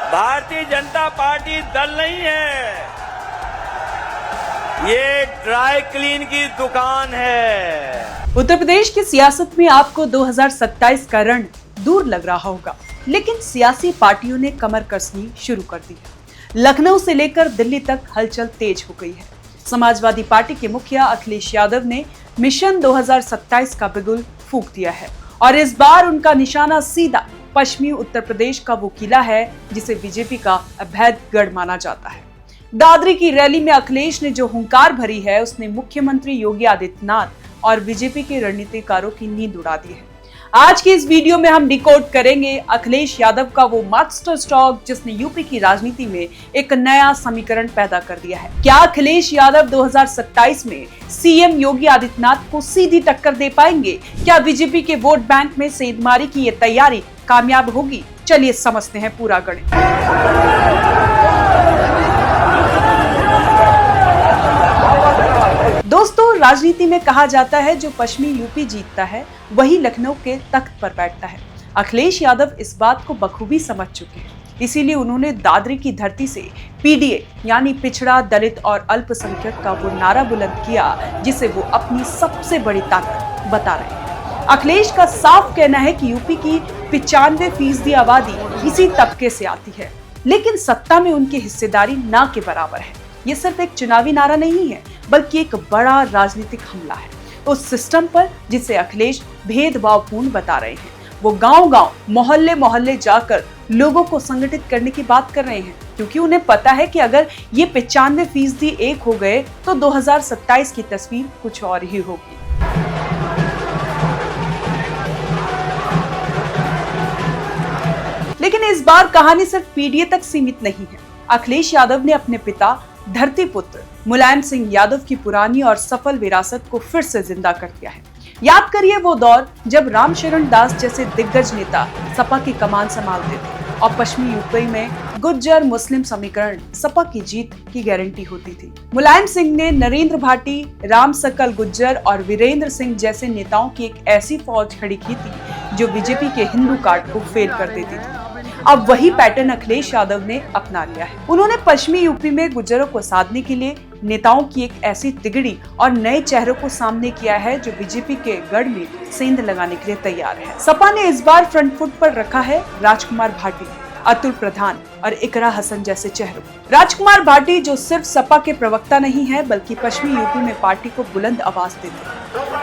Bharatiya Janata party दल नहीं है, ये ड्राई क्लीन की दुकान है। उत्तर प्रदेश की सियासत में आपको 2027 का रण दूर लग रहा होगा, लेकिन सियासी पार्टियों ने कमर कसनी शुरू कर दी है। लखनऊ से लेकर दिल्ली तक हलचल तेज हो गई है। समाजवादी पार्टी के मुखिया अखिलेश यादव ने मिशन 2027 का बिगुल फूंक दिया है और इस बार उनका निशाना सीधा पश्चिमी उत्तर प्रदेश का वो किला है जिसे बीजेपी का अवैध गढ़ माना जाता है। दादरी की रैली में अखिलेश ने जो हुंकार भरी है, उसने मुख्यमंत्री योगी आदित्यनाथ और बीजेपी के रणनीतिकारों की नींद उड़ा दी है। आज की इस वीडियो में हम डिकोड करेंगे अखिलेश यादव का वो मास्टर स्ट्रोक जिसने यूपी की राजनीति में एक नया समीकरण पैदा कर दिया है। क्या अखिलेश यादव 2027 में सीएम योगी आदित्यनाथ को सीधी टक्कर दे पाएंगे? क्या बीजेपी के वोट बैंक में सेंधमारी की ये तैयारी कामयाब होगी? चलिए समझते हैं पूरा गणित। दोस्तों, राजनीति में कहा जाता है जो पश्चिमी यूपी जीतता है वही लखनऊ के तख्त पर बैठता है। अखिलेश यादव इस बात को बखूबी समझ चुके हैं, इसीलिए उन्होंने दादरी की धरती से पीडीए यानी पिछड़ा, दलित और अल्पसंख्यक का वो नारा बुलंद किया जिसे वो अपनी सबसे बड़ी ताकत बता रहे हैं। अखिलेश का साफ कहना है कि यूपी की 95% आबादी इसी तबके से आती है, लेकिन सत्ता में उनकी हिस्सेदारी ना के बराबर है। ये सिर्फ एक चुनावी नारा नहीं है, बल्कि एक बड़ा राजनीतिक हमला है उस सिस्टम पर जिसे अखिलेश भेदभावपूर्ण बता रहे हैं। वो गांव-गांव, मोहल्ले-मोहल्ले जाकर लोगों को संगठित करने की बात कर रहे हैं, क्योंकि उन्हें पता है कि अगर ये 95% एक हो गए तो 2027 की तस्वीर कुछ और ही होगी। लेकिन इस बार कहानी सिर्फ पीडीए तक सीमित नहीं है। अखिलेश यादव ने अपने पिता धरती पुत्र मुलायम सिंह यादव की पुरानी और सफल विरासत को फिर से जिंदा कर दिया है। याद करिए वो दौर जब रामशरण दास जैसे दिग्गज नेता सपा की कमान संभालते थे और पश्चिमी यूपी में गुज्जर मुस्लिम समीकरण सपा की जीत की गारंटी होती थी। मुलायम सिंह ने नरेंद्र भाटी, राम सकल गुज्जर और वीरेंद्र सिंह जैसे नेताओं की एक ऐसी फौज खड़ी की थी जो बीजेपी के हिंदू कार्ड को फेल कर देती थी। अब वही पैटर्न अखिलेश यादव ने अपना लिया है। उन्होंने पश्चिमी यूपी में गुज्जरों को साधने के लिए नेताओं की एक ऐसी तिगड़ी और नए चेहरों को सामने किया है जो बीजेपी के गढ़ में सेंध लगाने के लिए तैयार है। सपा ने इस बार फ्रंट फुट पर रखा है राजकुमार भाटी, अतुल प्रधान और इकरा हसन जैसे चेहरों। राजकुमार भाटी जो सिर्फ सपा के प्रवक्ता नहीं है बल्कि पश्चिमी यूपी में पार्टी को बुलंद आवाज देते हैं।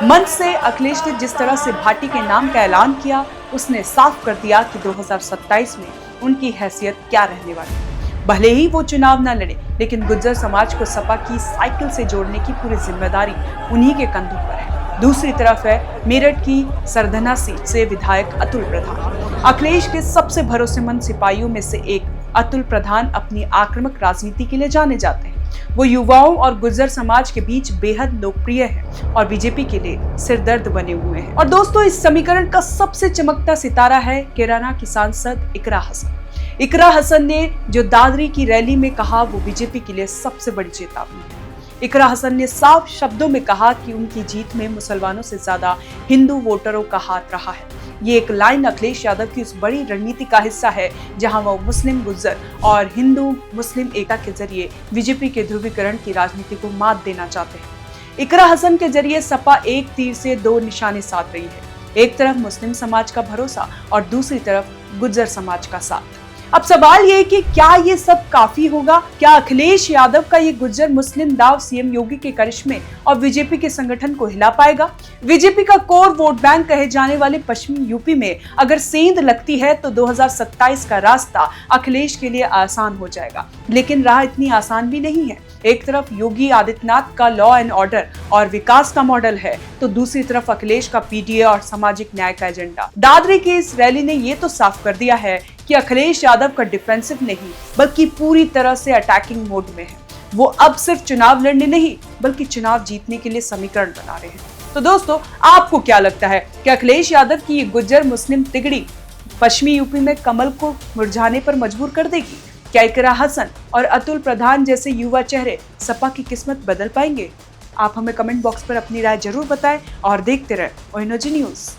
मंच से अखिलेश ने जिस तरह से भाटी के नाम का ऐलान किया, उसने साफ कर दिया कि 2027 में उनकी हैसियत क्या रहने वाली है। भले ही वो चुनाव न लड़े, लेकिन गुज्जर समाज को सपा की साइकिल से जोड़ने की पूरी जिम्मेदारी उन्हीं के कंधों पर है। दूसरी तरफ है मेरठ की सरधना सीट से विधायक अतुल प्रधान। अखिलेश के सबसे भरोसेमंद सिपाहियों में से एक अतुल प्रधान अपनी आक्रामक राजनीति के लिए जाने जाते हैं। वो युवाओं और गुज्जर समाज के बीच बेहद लोकप्रिय है और बीजेपी के लिए सिरदर्द बने हुए हैं। और दोस्तों, इस समीकरण का सबसे चमकता सितारा है कैराना की सांसद इकरा हसन। इकरा हसन ने जो दादरी की रैली में कहा वो बीजेपी के लिए सबसे बड़ी चेतावनी है। इकरा हसन ने साफ शब्दों में कहा कि उनकी जीत में मुसलमानों से ज्यादा हिंदू वोटरों का हाथ रहा है। ये एक लाइन अखिलेश यादव की उस बड़ी रणनीति का हिस्सा है जहां वो मुस्लिम गुज्जर और हिंदू मुस्लिम एकता के जरिए बीजेपी के ध्रुवीकरण की राजनीति को मात देना चाहते हैं। इकरा हसन के जरिए सपा एक तीर से दो निशाने साध रही है, एक तरफ मुस्लिम समाज का भरोसा और दूसरी तरफ गुज्जर समाज का साथ। अब सवाल ये है कि क्या ये सब काफी होगा? क्या अखिलेश यादव का ये गुज्जर मुस्लिम दाव सीएम योगी के करिश्मे और बीजेपी के संगठन को हिला पाएगा? बीजेपी का कोर वोट बैंक कहे जाने वाले पश्चिमी यूपी में अगर सेंध लगती है तो 2027 का रास्ता अखिलेश के लिए आसान हो जाएगा। लेकिन राह इतनी आसान भी नहीं है। एक तरफ योगी आदित्यनाथ का लॉ एंड ऑर्डर और विकास का मॉडल है, तो दूसरी तरफ अखिलेश का पीडीए और सामाजिक न्याय का एजेंडा। दादरी की इस रैली ने ये तो साफ कर दिया है कि अखिलेश यादव का डिफेंसिव नहीं बल्कि पूरी तरह से अटैकिंग मोड में है। वो अब सिर्फ चुनाव लड़ने नहीं बल्कि चुनाव जीतने के लिए समीकरण बना रहे हैं। तो दोस्तों, आपको क्या लगता है कि अखिलेश यादव की ये गुज्जर मुस्लिम तिगड़ी पश्चिमी यूपी में कमल को मुरझाने पर मजबूर कर देगी? क्या इकरा हसन और अतुल प्रधान जैसे युवा चेहरे सपा की किस्मत बदल पाएंगे? आप हमें कमेंट बॉक्स पर अपनी राय जरूर बताएं और देखते रहें ओएनओजी न्यूज़।